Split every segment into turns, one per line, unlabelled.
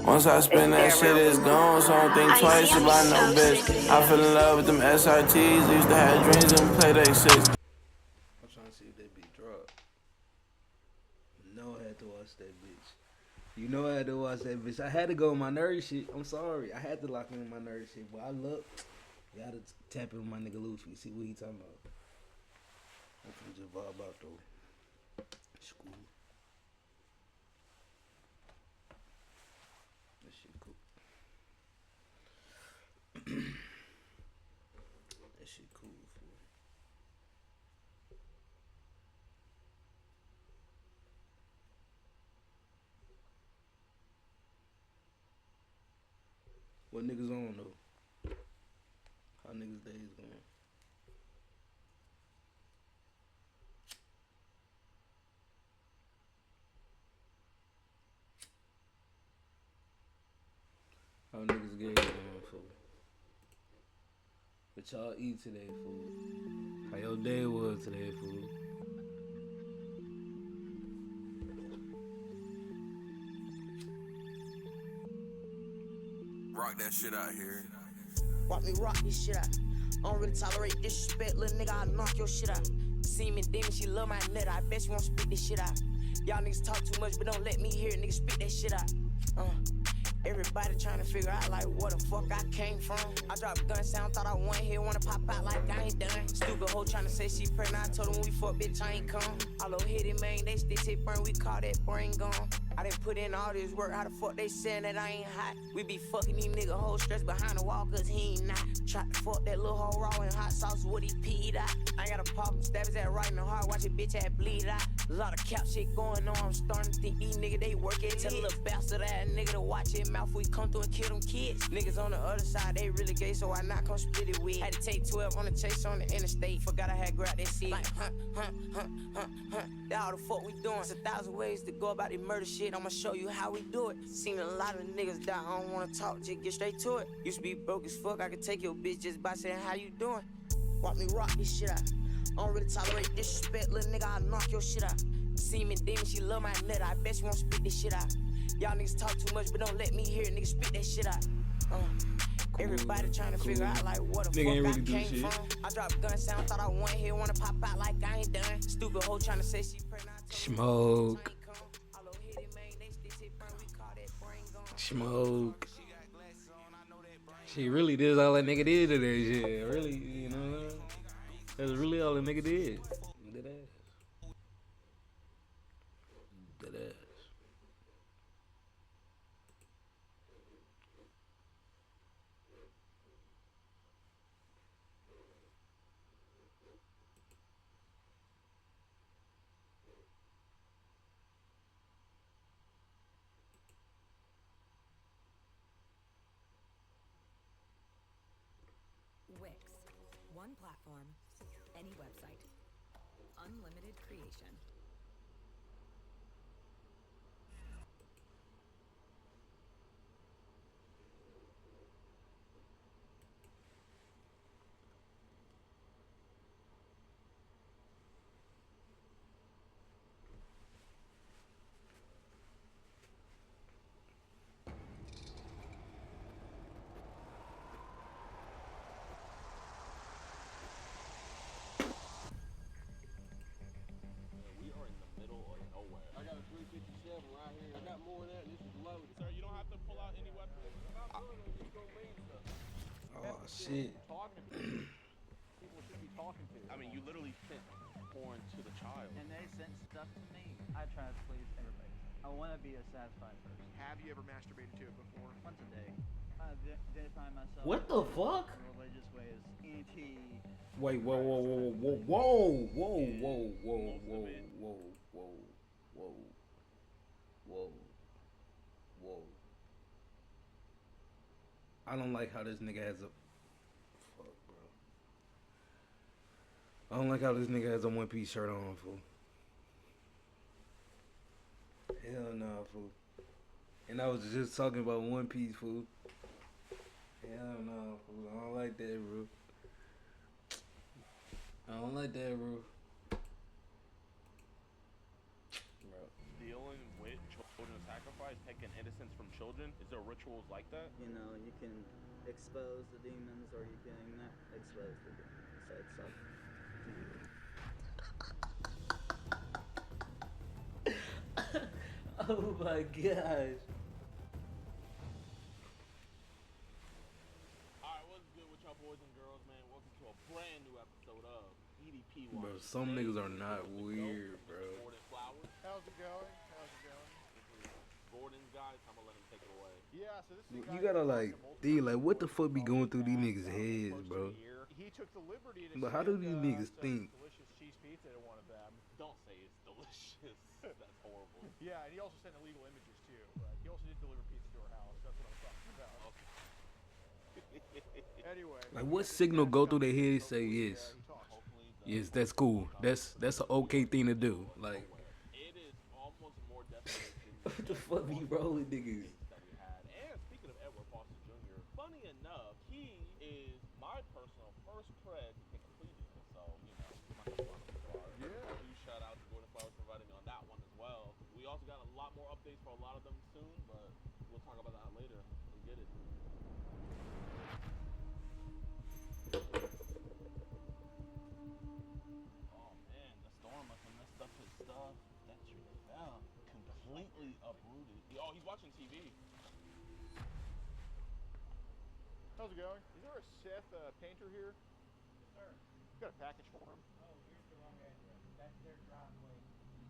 Once I spend that shit, it's gone, so I don't think twice about no bitch. I fell in love with them SRTs, used to have dreams and play they six.
I'm trying to see if that bitch drop. No, I had to watch that bitch. You know I had to watch that bitch. I had to go on my nerd shit. I'm sorry. I had to lock in my nerd shit, but I looked. Gotta tap in with my nigga Luffy, see what he talking about. I'm finna just vibe out though. School. That shit cool. That shit cool, fool. What niggas on though? How niggas days going? How niggas days going, fool? What y'all eat today, fool? How your day was today, fool?
Rock that shit out here.
Watch me rock this shit out. I don't really tolerate disrespect, little nigga, I'll knock your shit out. See me demon, she love my nut, I bet she won't spit this shit out. Y'all niggas talk too much, but don't let me hear it, nigga spit that shit out. Everybody trying to figure out like where the fuck I came from. I dropped a gun sound, thought I won here, wanna pop out like I ain't done. Stupid hoe trying to say she pregnant, I told her when we fuck, bitch, I ain't come. All those hit man, they still hit burn, we call that brain gone. I done put in all this work, how the fuck they saying that I ain't hot? We be fucking these nigga hoes stressed behind the wall, cause he ain't not. Tried to fuck that little hoe raw in hot sauce, what he peed out. I ain't got a problem, stab his ass right in the heart, watch a bitch ass bleed out. A lot of cap shit going on, I'm starting to think these niggas, they work it. Tell a little bastard ass nigga to watch his mouth, we come through and kill them kids. Niggas on the other side, they really gay, so I not come split it with. Had to take 12 on the chase on the interstate, forgot I had grabbed that shit. Like, that all the fuck we doing. It's 1,000 ways to go about this murder shit, I'ma show you how we do it. Seen a lot of niggas die, I don't wanna talk, just get straight to it. Used to be broke as fuck, I could take your bitch just by saying how you doing. Watch me rock this shit out. I don't really tolerate disrespect, little nigga, I'll knock your shit out. See me demon, she love my nut, I bet she won't spit this shit out. Y'all niggas talk too much, but don't let me hear it, nigga spit that shit out. Everybody trying to figure out like what the fuck
really
I came from. I dropped a gun sound, thought I won here, wanna pop out like I ain't done. Stupid hoe trying to say she pregnant.
Smoke. Smoke. She really did all that nigga did to that shit. Really, you know what I'm saying? That's really all that nigga did. Dead ass. Dead ass.
Wix. One platform, any website. Unlimited creation.
Oh shit.
People should be talking to. I mean, you literally sent porn to the child.
And they sent stuff to me. I try to please everybody. I want to be a satisfied person.
Have you ever masturbated to it before?
Once a day. I identify myself.
What the fuck?
In a religious way as anti.
Wait, whoa, whoa, whoa, whoa, whoa, whoa, whoa, whoa, whoa, whoa, whoa, whoa, whoa, whoa. I don't like how this nigga has a. Fuck, bro. I don't like how this nigga has a one-piece shirt on, fool. Hell nah, fool. And I was just talking about One Piece, fool. Hell nah, fool. I don't like that, bro. I don't like that, bro.
Dealing with children sacrifice. sacrifice, taking innocence from children? Is there rituals like that?
You know, you can expose the demons or you can not expose the demons. So it's up to you. Oh my gosh.
Alright, what's good with y'all boys and girls, man? Welcome to a brand new episode of EDP.
Bro, some niggas are not weird, bro.
Gordon Flowers.
How's it going? How's it going?
This is Gordon's guys. I'm gonna let him take it away.
Yeah, so this is
You gotta like, D, like, what the fuck be going through these niggas' heads, bro?
He took the liberty to
But how do these
send,
niggas
some
think?
delicious cheese pizza to one of them.
Don't say it's delicious. That's horrible.
Yeah, and he also sent illegal images too. But he also did deliver pizza to our house. That's what I'm talking about. Anyway.
Like, what signal go through their head say yes?
He talks.
Yes, that's cool. That's an okay thing to do. Like,
It is almost more definite than
what the fuck be wrong with niggas?
that we had. And speaking of Edward Foster Jr., funny enough, he is my personal first pred to take a plea deal. So, you know, my
Yeah.
huge shout out to Gordon Flowers for providing me on that one as well. We also got a lot more updates for a lot of them soon, but we'll talk about that later. Let's get it. Oh man, the storm must have messed up his stuff. That tree fell. Completely uprooted. Oh, he's watching TV.
How's it going? Is there a Seth painter here? Sir. Got a package for him.
Oh, here's the wrong address. That's their driveway.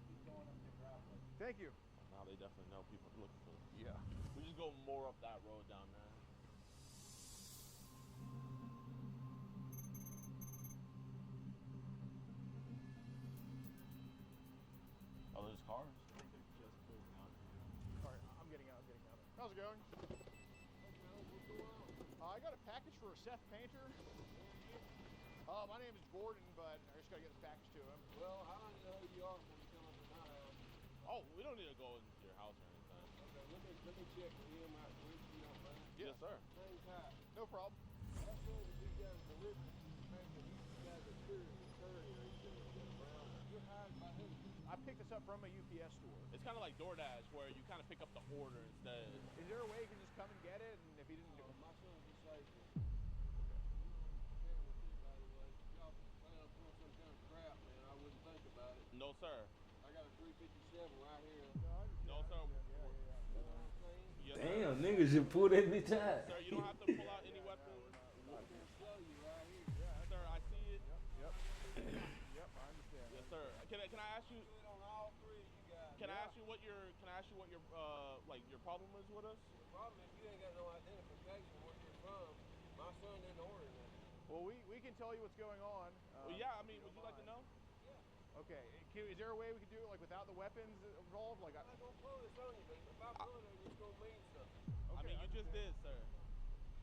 Keep going up their driveway.
Thank you.
Now they definitely know people are looking for this.
Yeah.
We just go more up that road down there. Oh, there's cars.
Alright, I'm getting out. How's it going? I got a package for a Seth painter. My name is Gordon, but I just gotta get this package to him.
Well, I don't know who you are when you come up to my house.
Oh, we don't need to go into your house or anything.
Okay, let me check with him out there if you don't mind.
Yes, sir.
Hang tight.
No problem.
I saw that you guys delivered maybe you guys are courier around. You're hired by who?
I picked this up from a UPS store.
It's kind of like DoorDash where you kind of pick up the order instead.
Is there a way you can just come and get it? And if he didn't do
My son just say that. Sharing with you, by the way. Y'all plan on pulling some kind of crap, man. I wouldn't think about it.
No, sir.
I got a 357 right here.
No, sir.
You know what I'm saying?
Yes, sir.
Damn, niggas should pull that bitch out.
Sir, you don't have to pull out any weapons.
I'm gonna show you right here.
Sir, I see it.
Yep, I understand.
Yes, sir. Can I ask you?
Do it on all three of you guys.
Can I ask you what your like your problem is with us?
The problem is you ain't got no identification where you're from. My son didn't order that.
Well, we can tell you what's going on.
Well, yeah. I mean, would you like to know?
Okay. Is there a way we could do it like without the weapons involved? Like,
I'm not gonna pull this on you, but if I pull it, it's gonna mean something.
I mean, you just did, sir.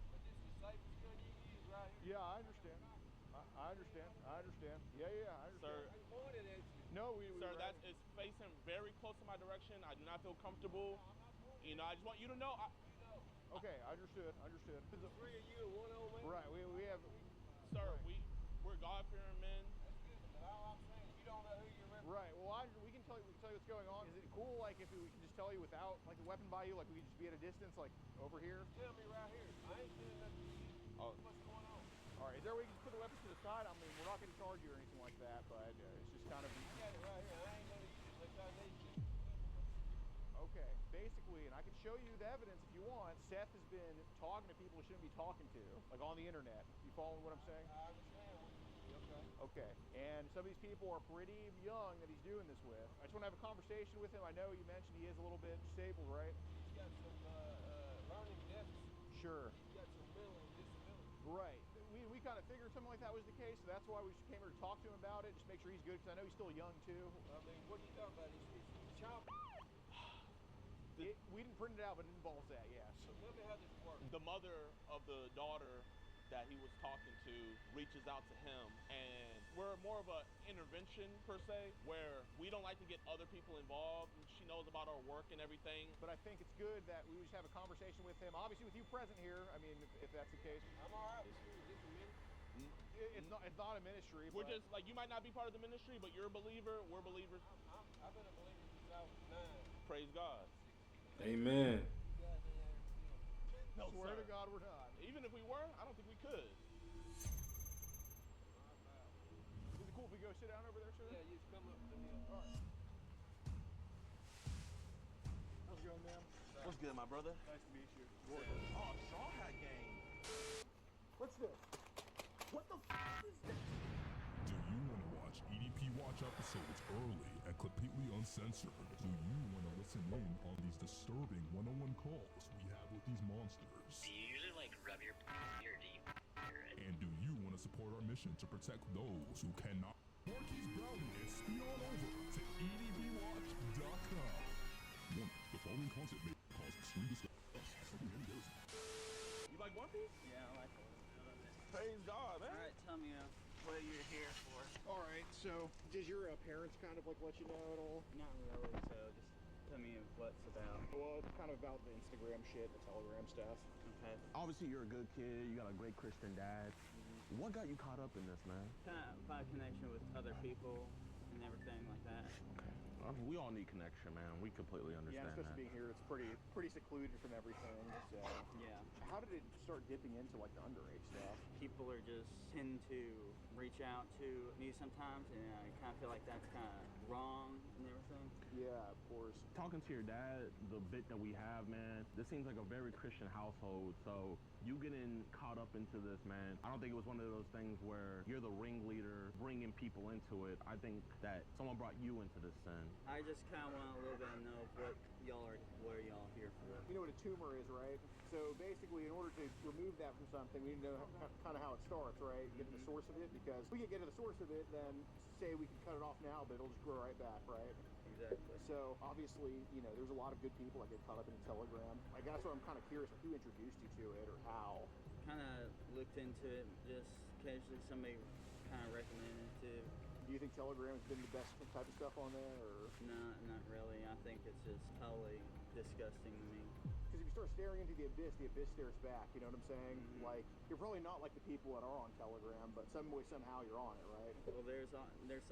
But this is the safest gun you can use right here.
Yeah, I understand. I understand. Yeah, I understand.
Sir,
I pointed at you.
No, we
sir,
were
that is facing very close to my direction. I do not feel comfortable. You know, I just want you to know.
Okay, understood.
The three of you and one old man.
Right, we have.
Sir, we're God-fearing men.
That's good, but all I'm saying, you don't know who you're representing.
Right. Well, we can tell you what's going on. Is it cool, like, if we can just tell you without, like, the weapon by you, like, we could just be at a distance, like, over here?
Tell me right here. I ain't saying nothing to you.
Oh.
What's going on?
All right. Is there a way you can put the weapons to the side? I mean, we're not going to charge you or anything like that, but it's just kind of.
I got it right here. I ain't gonna use it unless I need you.
Okay. Basically, and I can show you the evidence if you want. Seth has been talking to people he shouldn't be talking to, like on the internet. You following what I'm saying?
I understand. Okay.
Okay. And some of these people are pretty young that he's doing this with. I just want to have a conversation with him. I know you mentioned he is a little bit disabled, right?
He's got some learning deficits.
Sure.
He's got some mental disabilities.
Right. We kind of figured something like that was the case, so that's why we just came here to talk to him about it, just make sure he's good, because I know he's still young too.
I mean, what are you talking about? He's child.
We didn't print it out, but it involves that, yes.
So tell me how this works.
The mother of the daughter that he was talking to reaches out to him, and we're more of an intervention per se, where we don't like to get other people involved. She knows about our work and everything.
But I think it's good that we just have a conversation with him, obviously with you present here, I mean, if that's the case.
I'm all right with you. Is this a minute?
It's not a ministry.
We're
but
just like, you might not be part of the ministry, but you're a believer. We're believers.
I've been a believer since I was 9.
Praise God.
Amen.
No,
Swear
sir.
to God, we're not.
Even if we were, I don't think we could.
Is it cool if we go sit down over there, sir?
Yeah, you just come up to me.
All right. How's it going, ma'am?
What's good, my brother?
Nice to meet you.
Oh, Straw Hat Gang.
What's this?
What the f is this?
Do you want to watch EDP Watch episodes early and completely uncensored? Do you want to listen in on these disturbing one-on-one calls we have with these monsters?
Do you usually like rub your p- or do you hear it?
And do you want to support our mission to protect those who cannot? Marquise Brownie and speed on over to edbwatch.com. Warning, the following content may cause extreme discussion.
You like One Piece?
Yeah, I like it.
Praise God, man.
Alright, tell me what you're here for.
All right, so did your parents kind of like let you know at all?
Not really, so just tell me what's about.
Well, it's kind of about the Instagram shit, the Telegram stuff.
Okay.
Obviously, you're a good kid. You got a great Christian dad. What got you caught up in this, man?
Kind of find connection with other people and everything like that.
Okay. We all need connection, man. We completely
Yeah,
understand
especially being here, it's pretty secluded from everything. So,
Yeah.
how did it start dipping into like the underage stuff?
People are just tend to reach out to me sometimes, and I kind of feel like that's kind of wrong and everything.
Yeah, of course.
Talking to your dad, the bit that we have, man, this seems like a very Christian household. So you getting caught up into this, man, I don't think it was one of those things where you're the ringleader bringing people into it. I think that someone brought you into this sin.
I just kind of want a little bit to know what are y'all here for.
You know what a tumor is, right? So basically, in order to remove that from something, we need to know kind of how it starts, right? Get to the source of it, because if we can get to the source of it, then say we can cut it off now, but it'll just grow right back, right?
Exactly.
So obviously, you know, there's a lot of good people that get caught up in Telegram. Like, that's what I'm kind of curious, like, who introduced you to it or how?
Kind of looked into it, just occasionally somebody kind of recommended it to.
Do you think Telegram has been the best type of stuff on there, or?
Not really. I think it's just totally disgusting to me.
Because if you start staring into the abyss stares back, you know what I'm saying? Like, you're probably not like the people that are on Telegram, but some way, somehow you're on it, right?
Well, there's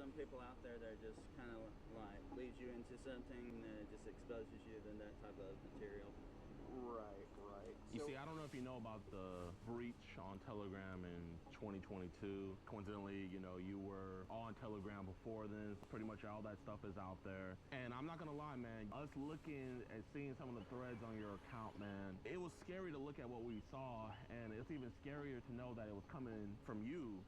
some people out there that just kind of like leads you into something and then it just exposes you to that type of material.
Right.
You see, I don't know if you know about the breach on Telegram in 2022. Coincidentally, you know, you were on Telegram before then. Pretty much all that stuff is out there. And I'm not gonna lie, man, us looking and seeing some of the threads on your account, man, it was scary to look at what we saw. And it's even scarier to know that it was coming from you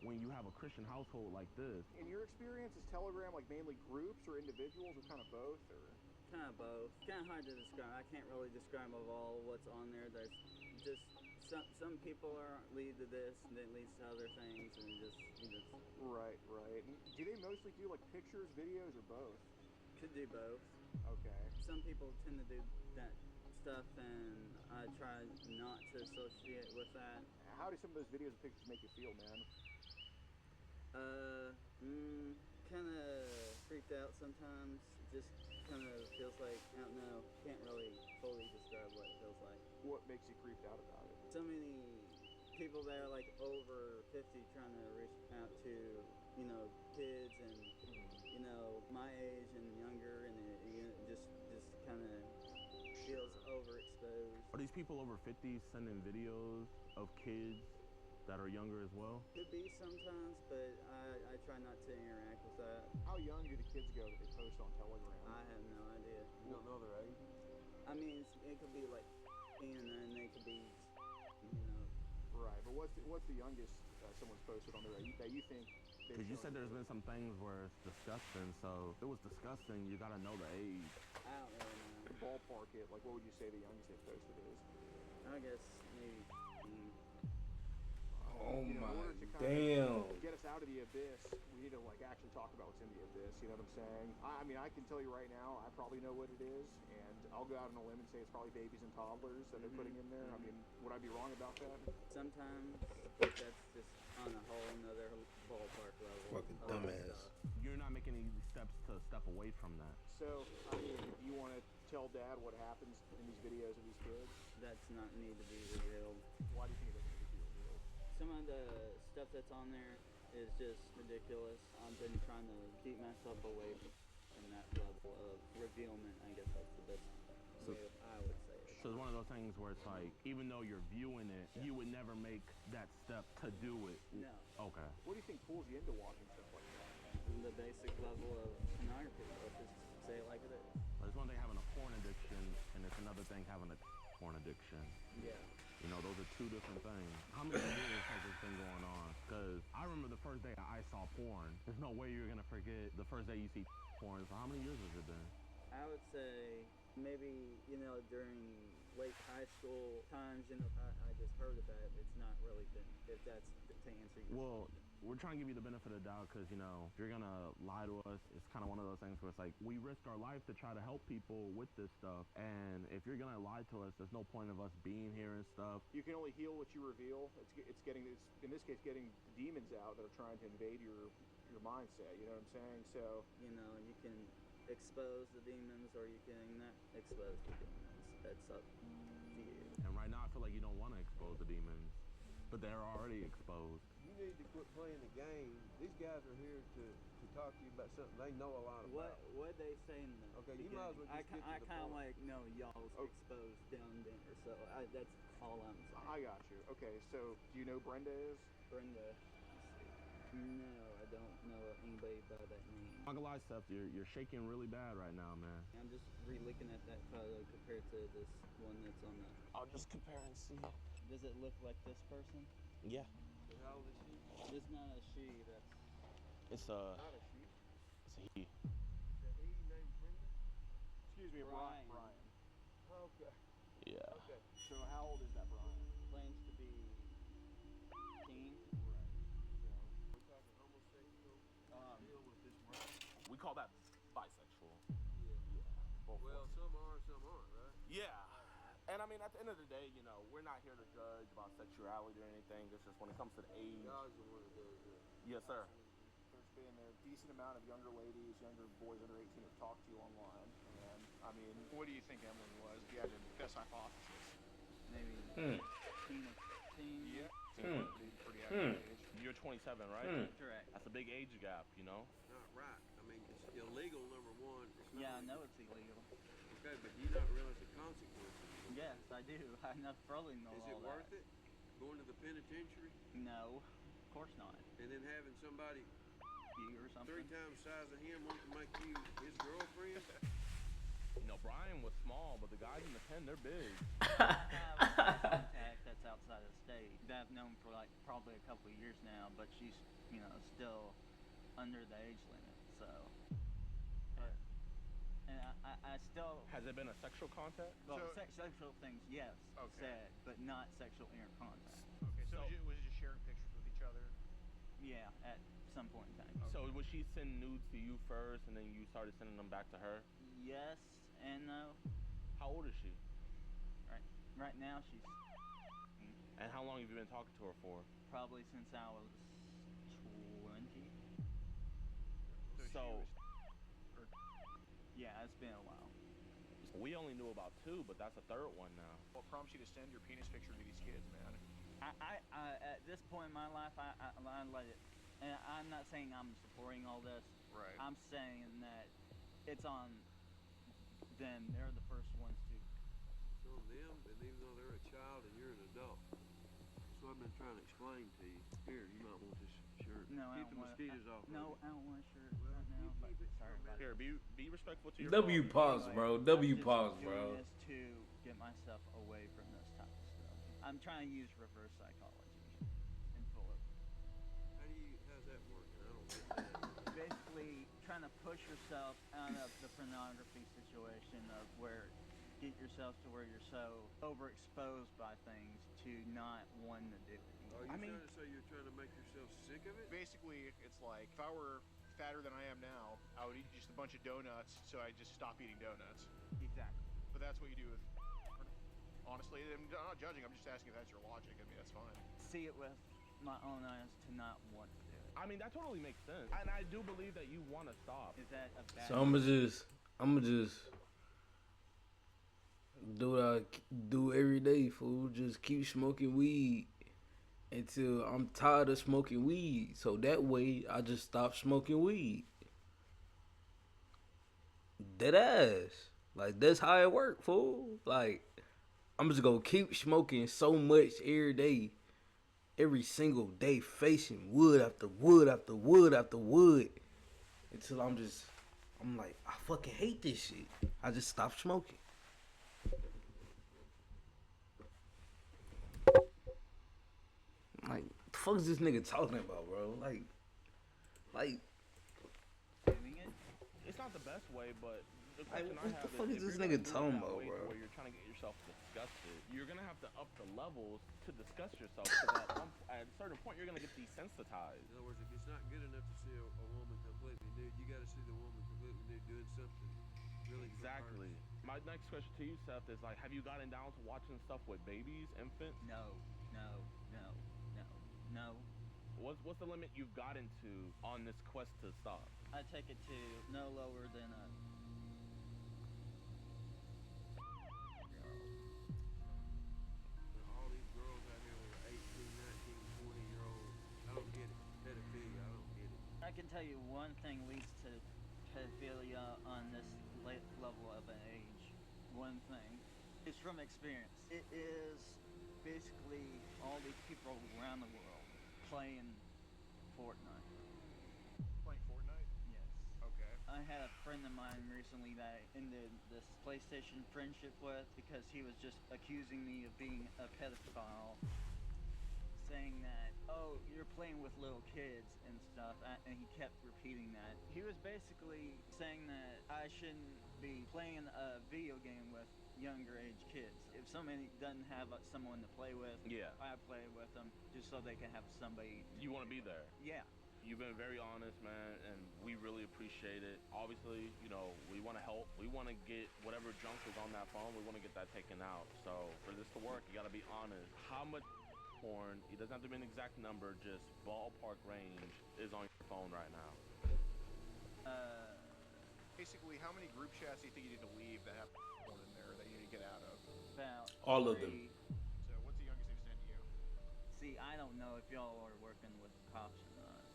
when you have a Christian household like this.
In your experience, is Telegram like mainly groups or individuals or kind of both, or?
Kind of both. Kind of hard to describe. I can't really describe of all what's on there. There's just some people lead to this, and then leads to other things, and just.
Right. And do they mostly do like pictures, videos, or both?
Could do both.
Okay.
Some people tend to do that stuff, and I try not to associate with that.
How do some of those videos and pictures make you feel, man?
Kind of freaked out sometimes. Just kind of feels like, I don't know, can't really fully describe what it feels like.
What makes you creeped out about it?
So many people that are like over 50 trying to reach out to, you know, kids and, you know, my age and younger, and it just kind of feels overexposed.
Are these people over 50 sending videos of kids that are younger as well?
Could be sometimes, but I try not to interact with that.
How young do the kids go that they post on Telegram?
I have no idea.
You don't know their age?
I mean, it could be like, and then they could be, you know.
Right, but what's the youngest someone's posted on there that you think?
Because you said there's been some things where it's disgusting, so if it was disgusting, you gotta know the age.
I don't really know.
Ballpark it, like what would you say the youngest they posted is?
I guess maybe.
Oh
You know, in
my
order to kind
damn.
of get us out of the abyss, we need to like actually talk about what's in the abyss. You know what I'm saying? I mean, I can tell you right now, I probably know what it is, and I'll go out on a limb and say it's probably babies and toddlers that they're putting in there. I mean, would I be wrong about that?
Sometimes that's just on a whole another ballpark level.
Fucking
of
dumbass.
stuff.
You're not making any steps to step away from that.
So, I mean, do you want to tell Dad what happens in these videos of these kids?
That's not need to be revealed.
Why do you think it doesn't need to be revealed?
Some of the stuff that's on there is just ridiculous. I've been trying to keep myself away from that level of revealment. I guess that's the best.
So
I would say it.
So it's one of those things where it's like, even though you're viewing it, you would never make that step to do it.
No.
Okay.
What do you think pulls you into watching stuff like that?
The basic level of pornography. Let's just say it like it is.
It's one thing having a porn addiction, and it's another thing having a porn addiction.
Yeah.
You know, those are two different things. How many years has this been going on? Because I remember the first day I saw porn. There's no way you're going to forget the first day you see porn. So how many years has it been?
I would say maybe, during late high school times, I just heard about it. It's not really been, if that's to answer your question.
We're trying to give you the benefit of the doubt because, if you're going to lie to us, it's kind of one of those things where it's like, we risk our life to try to help people with this stuff. And if you're going to lie to us, there's no point of us being here and stuff.
You can only heal what you reveal. It's in this case, getting the demons out that are trying to invade your mindset. You know what I'm saying? So,
You can expose the demons or you can not expose the demons. That's up to you.
And right now, I feel like you don't want to expose the demons, but they're already exposed.
You need to quit playing the game. These guys are here to talk to you about something they know a lot about.
What they say in the
Okay, you
beginning.
might as well just get to
I
the
kind of
point.
y'all's exposed down there, so that's all I'm saying.
I got you. Okay, so do you know Brenda is?
Brenda, no, I don't know anybody by that name.
I'm not gonna lie, Seth, you're shaking really bad right now, man.
I'm just re-looking at that photo compared to this one that's on the...
I'll just compare and see.
Does it look like this person?
Yeah.
How old is she?
It's not a she, that's...
It's
Not a she.
it's a he.
The he named Brenda?
Excuse me,
Brian.
Brian.
Okay.
Yeah.
Okay.
So how old is that Brian?
Claims to be 18.
Right. So,
We're talking homosexual deal with this Brian.
We call that bisexual.
Yeah.
Both
Well,
ways.
some are, some aren't, right?
Yeah. And I mean, at the end of the day, we're not here to judge about sexuality or anything. It's just when it comes to the age.
God's the one that does that.
Yes, sir.
there's been a decent amount of younger ladies, younger boys under 18 who've talked to you online. And, I mean, what do you think Emily was? If you had your best hypothesis.
Maybe 18 or 15.
Yeah. Pretty average age.
You're 27, right?
Correct.
That's a big age gap,
Not right. I mean, it's illegal, number one. It's not
Yeah, I
like-
know it's illegal.
Okay, but do you not realize the consequences?
Yes, I do. I probably know
Is
all
it
that.
worth it? Going to the penitentiary
No, of course not.
and then having somebody
You or something?
3 times the size of him want to make you his girlfriend?
Brian was small, but the guys in the pen, they're big.
I have a contact that's outside of the state that I've known for probably a couple of years now, but she's still under the age limit. So, and I still
Has it been a sexual contact?
sexual things, yes,
Okay.
said, but not sexual inner contact.
Okay, so was it just sharing pictures with each other?
Yeah, at some point in time.
So would she send nudes to you first, and then you started sending them back to her?
Yes and no.
How old is she?
Right now she's
And how long have you been talking to her for?
probably since I was 20.
So
Yeah, it's been a while.
we only knew about 2, but that's a third one now.
What prompts you to send your penis picture to these kids, man?
I at this point in my life, I let it. And I'm not saying I'm supporting all this.
Right.
I'm saying that it's on them. They're the first ones to.
It's on them, and even though they're a child and you're an adult. That's what I've been trying to explain to you. Here, you might want this shirt.
No, I
Keep
don't
the
want.
mosquitoes off.
No,
of
I don't want a shirt
Well,
right now. But
keep it
sorry
for a
about it.
Here, be respectful to your
W
father.
pause, bro.
I'm
W
just
pause,
doing
bro.
this to get myself away from this type of stuff. I'm trying to use reverse psychology and full of.
How's that working? I don't get that.
Basically trying to push yourself out of the pornography situation of where get yourself to where you're so overexposed by things to not want to do it.
Are you trying to say you're trying to make yourself sick of it?
Basically, it's like if I were fatter than I am now, I would eat just a bunch of donuts, so I just stop eating donuts.
Exactly.
But that's what you do with. Honestly, I'm not judging. I'm just asking if that's your logic. I mean, that's fine.
See it with my own eyes to not want to do it.
I mean, that totally makes sense. And I do believe that you want to stop.
Is that a bad?
So I'ma just do what I do every day, fool. Just keep smoking weed until I'm tired of smoking weed. So that way I just stop smoking weed. Dead ass. Like that's how it work, fool. Like I'm just gonna keep smoking so much every day, every single day, facing wood after wood after wood after wood, until I'm like, I fucking hate this shit. I just stopped smoking. Like, the fuck is this nigga talking about, bro? Like,
Doing it?
It's not the best way, but the
Like,
question I
what the
have
fuck
is
is
if
this
you're gonna
nigga
do it
talking
that
about,
way to
bro?
where you're trying to get yourself disgusted, you're gonna have to up the levels to disgust yourself. Because at a certain point, you're gonna get desensitized.
In other words, if it's not good enough to see a woman completely nude, you got to see the woman completely nude doing something really
Exactly. My next question to you, Seth, is like, have you gotten down to watching stuff with babies, infants?
No.
What's the limit you've gotten to on this quest to stop?
I take it to no lower than a.
All these girls out here that are 18, 19, 20-year-old, I don't get it. Pedophilia, I don't get it.
I can tell you one thing leads to pedophilia on this late level of an age. One thing. It's from experience. It is basically all these people around the world playing Fortnite.
Playing Fortnite?
Yes.
Okay.
I had a friend of mine recently that I ended this PlayStation friendship with because he was just accusing me of being a pedophile, saying that, oh, you're playing with little kids and stuff, and he kept repeating that. He was basically saying that I shouldn't be playing a video game with younger age kids. If somebody doesn't have someone to play with,
Yeah.
I play with them just so they can have somebody.
You want to be there.
Yeah.
You've been very honest, man, and we really appreciate it. Obviously, you know, we want to help. We want to get whatever junk is on that phone, we want to get that taken out. So for this to work, you got to be honest. How much porn, it doesn't have to be an exact number, just ballpark range, is on your phone right now?
Basically, how many group chats do you think you need to leave that have porn in there that you need to get out of?
About
All of them.
3.
So what's the youngest they've sent you?
See, I don't know if y'all are working with the cops or not.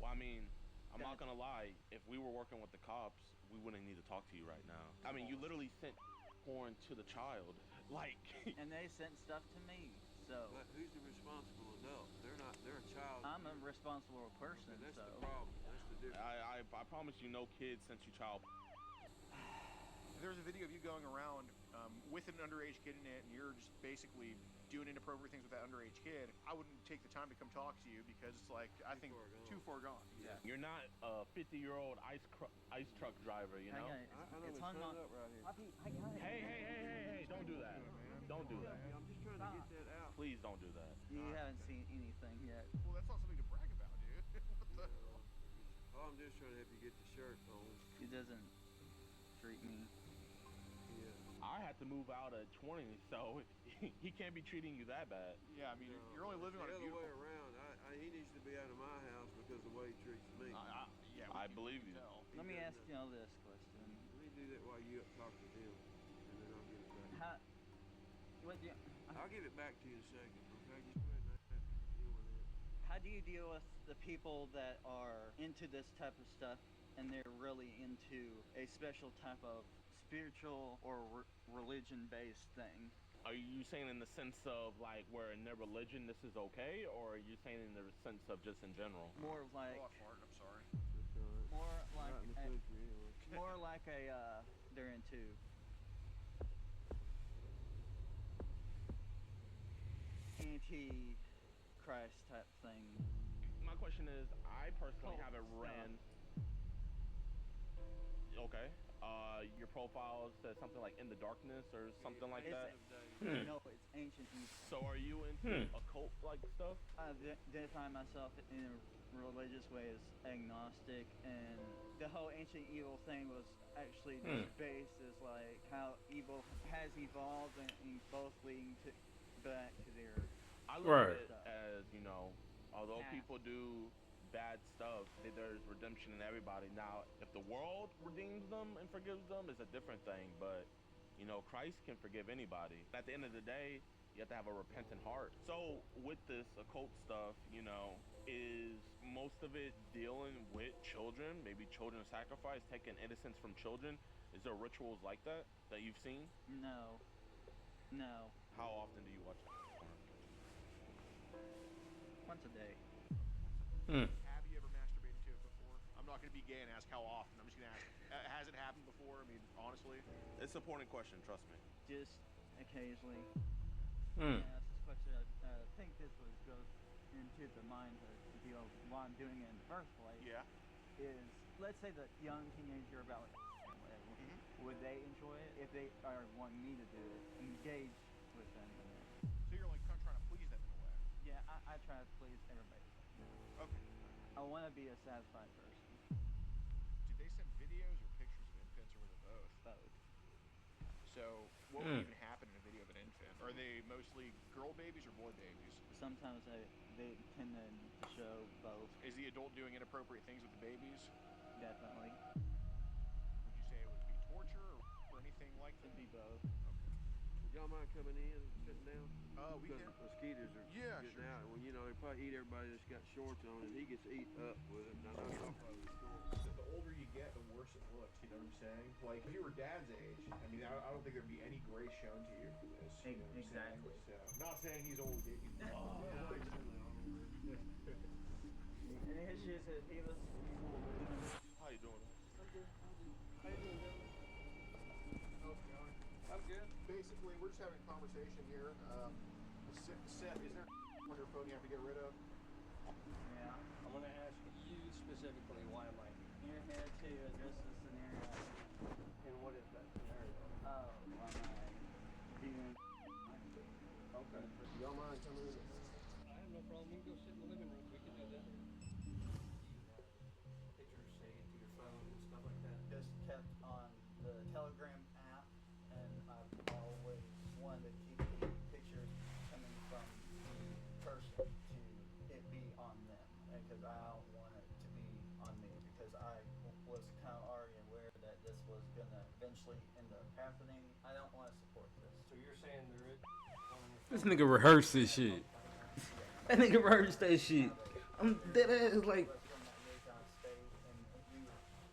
Well, I mean, I'm not gonna lie. If we were working with the cops, we wouldn't need to talk to you right now. I mean, you literally sent porn to the child. Like,
And they sent stuff to me, so
But who's the responsible adult? They're a child.
I'm a responsible person,
Okay, that's
so
the problem. That's the difference.
I promise you, no kid sent you child.
There's a video of you going around with an underage kid in it, and you're just basically doing inappropriate things with that underage kid. I wouldn't take the time to come talk to you because it's like, I think too far gone.
Yeah.
You're not a 50-year-old ice truck driver, you know?
I know
it's
it's
hung
hung
on.
up right here.
I got it.
Hey, don't do that. Don't do that.
I'm just trying to get that out.
Please don't do that.
You haven't seen anything yet.
Well, that's not something to brag about, dude. What the hell?
All I'm just trying to help you get the shirt on.
It doesn't treat me.
Yeah.
I had to move out at 20, so he can't be treating you that bad.
Yeah, I mean,
No,
you're only living on
the
a
other way
beautiful...
around. He needs to be out of my house because of the way he treats me.
Yeah,
I believe you.
tell.
Let me ask y'all this question.
Let me do that while you talk to him, and then I'll give it back.
How? What do you?
I'll give it back to you in a second. Okay, just go ahead and deal with it.
How do you deal with the people that are into this type of stuff and they're really into a special type of spiritual or religion-based thing?
Are you saying in the sense of like where in their religion this is okay, or are you saying in the sense of just in general?
More like,
Oh, Martin, I'm sorry.
That's all right.
more like,
Not in the country anyway.
more like they're into anti-Christ type thing.
My question is, I personally
Cult
haven't
stuff.
ran. Okay. Your profile says something like "in the darkness" or something like that.
No, it's ancient evil.
So are you into occult like stuff?
I identify myself in a religious way as agnostic, and the whole ancient evil thing was actually just based as like how evil has evolved and both leading to back to their.
I look
Right.
at it as, you know, although
Yeah.
people do bad stuff, there's redemption in everybody. Now, if the world redeems them and forgives them, it's a different thing. But, you know, Christ can forgive anybody. At the end of the day, you have to have a repentant heart. So with this occult stuff, you know, is most of it dealing with children, maybe children sacrifice, taking innocence from children? Is there rituals like that you've seen?
No. No.
How often do you watch porn?
Once a day.
Have you ever masturbated to it before? I'm not going to be gay and ask how often. I'm just going to ask, has it happened before? I mean, honestly.
It's an important question, trust me.
Just occasionally. Yeah, that's this question. I think this goes into the mindhood deal. Why I'm doing it in the first place.
Yeah.
Is let's say the young teenager about would they enjoy it if they are wanting me to do it? Engage with them in it.
So you're like kind of trying to please them in a way.
Yeah, I try to please everybody.
Okay.
I want to be a satisfied person.
Did they send videos or pictures of infants, or was it both?
Both.
So what would even happen in a video of an infant? Are they mostly girl babies or boy babies?
Sometimes they tend to show both.
Is the adult doing inappropriate things with the babies?
Definitely.
Would you say it would be torture or anything like that?
Could be both.
Would y'all mind coming in and sitting down?
We
Because
can.
the mosquitoes are getting out. Well, you know, they probably eat everybody that's got shorts on, and he gets eat up with it. And I know
The older you get, the worse it looks. You know what I'm saying? Like if you were Dad's age, I mean, I don't think there'd be any grace shown to you for this. You know what I'm
Exactly.
saying? So, not saying he's old.
Any issues that he was?
How you doing?
I'm good. How you doing, gentlemen?
How's it going?
I'm good.
Basically, we're just having a conversation here. Seth, is there on your phone you have to get rid of?
Yeah.
I'm going to ask you specifically, why am I here?
You're here to address the scenario.
And what is that scenario?
Oh, why am I being?
Okay. Y'all mind coming in? I have no problem. We can go sit in the living room. We can do that. Pictures saved to your phone and stuff like that.
Just kept on the Telegram app, and I've always wanted to keep the pictures coming from the person to it be on them, because I don't want it to be on me, because I was kind of already aware that this was gonna eventually end up happening. I don't want to support this.
So you're saying there is on your
This nigga rehearsed this shit. That nigga rehearsed that shit. I'm dead ass like.
From that Raycon state, and we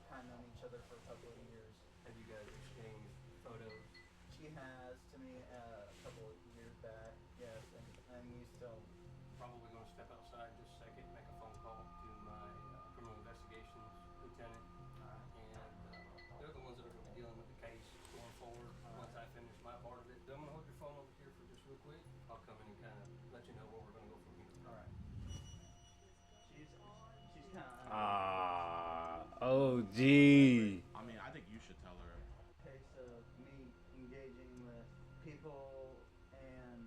kind of known each other for a couple of years.
Have you guys exchanged photos?
She has to me a couple of years back, yes, and we still.
Probably going to step outside just a second, make a phone call to my criminal investigations lieutenant. And they're the ones that are going to be dealing with the case going forward. Once I finish my part of it, I'm going to hold your phone over here for just real quick. I'll come in and kind of let you know where we're going to go from here.
All right. She's kind of.
OG.
I mean, I think you should tell her.
Case of me engaging with people and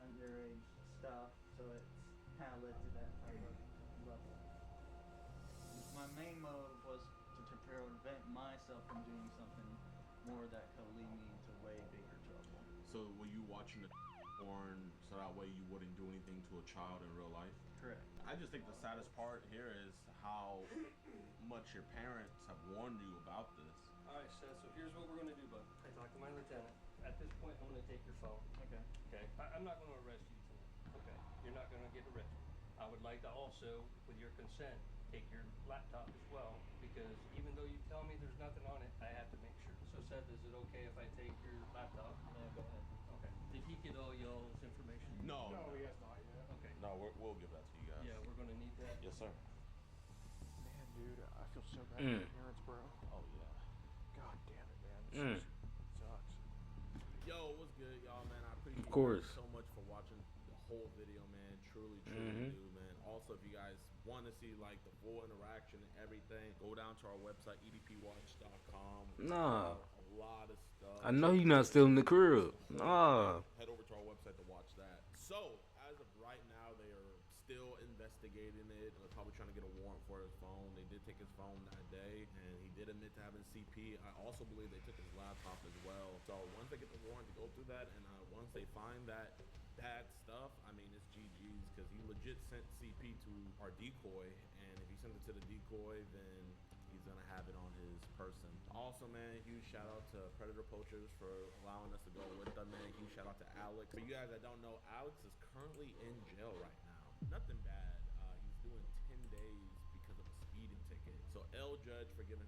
underage stuff, so it's kind of led to that type of level. My main motive was to prevent myself from doing something more that could lead me into way bigger trouble.
So were you watching the porn so that way you wouldn't do anything to a child in real life?
Correct.
I just think the saddest part here is how much your parents have warned you about this.
All right, Seth, so here's what we're going to do, bud. I talked to my lieutenant. At this point, I'm going to take your phone.
Okay.
Okay? I'm not going to arrest you tonight. Okay? You're not going to get arrested. I would like to also, with your consent, take your laptop as well, because even though you tell me there's nothing on it, I have to make sure. So Seth, is it okay if I take your laptop?
Yeah, go ahead.
Okay. Did he get all y'all's information?
No.
he has not yet.
Okay.
No, we'll give that to you guys.
Yeah, we're going to need that.
Yes, sir.
Man, dude, I feel so bad for your parents, bro.
Oh, yeah.
God damn it, man. This sucks.
Yo, what's good, y'all, man? I appreciate
Of course.
you guys so much for watching the whole video, man. Truly do, man. Also, if you guys want to see, like, the full interaction and everything, go down to our website, edpwatch.com.
Nah.
A lot of stuff.
I know you're not still in the crib. Nah.
Head over to our website to watch that. So, as of right now, they are still investigating it. They're probably trying to get a warrant for his phone. They did take his phone that day, and he did admit to having CP. I also believe they took his laptop as well. So once they get the warrant to go through that, and once they find that bad stuff, I mean, it's GG's, because he legit sent CP to our decoy, and if he sent it to the decoy, then he's gonna have it on his person. Also, man, huge shout out to Predator Poachers for allowing us to go with them, man. Huge shout out to Alex. For you guys that don't know, Alex is currently in jail right now. Nothing bad. He's doing 10 days because of a speeding ticket. So L Judge for giving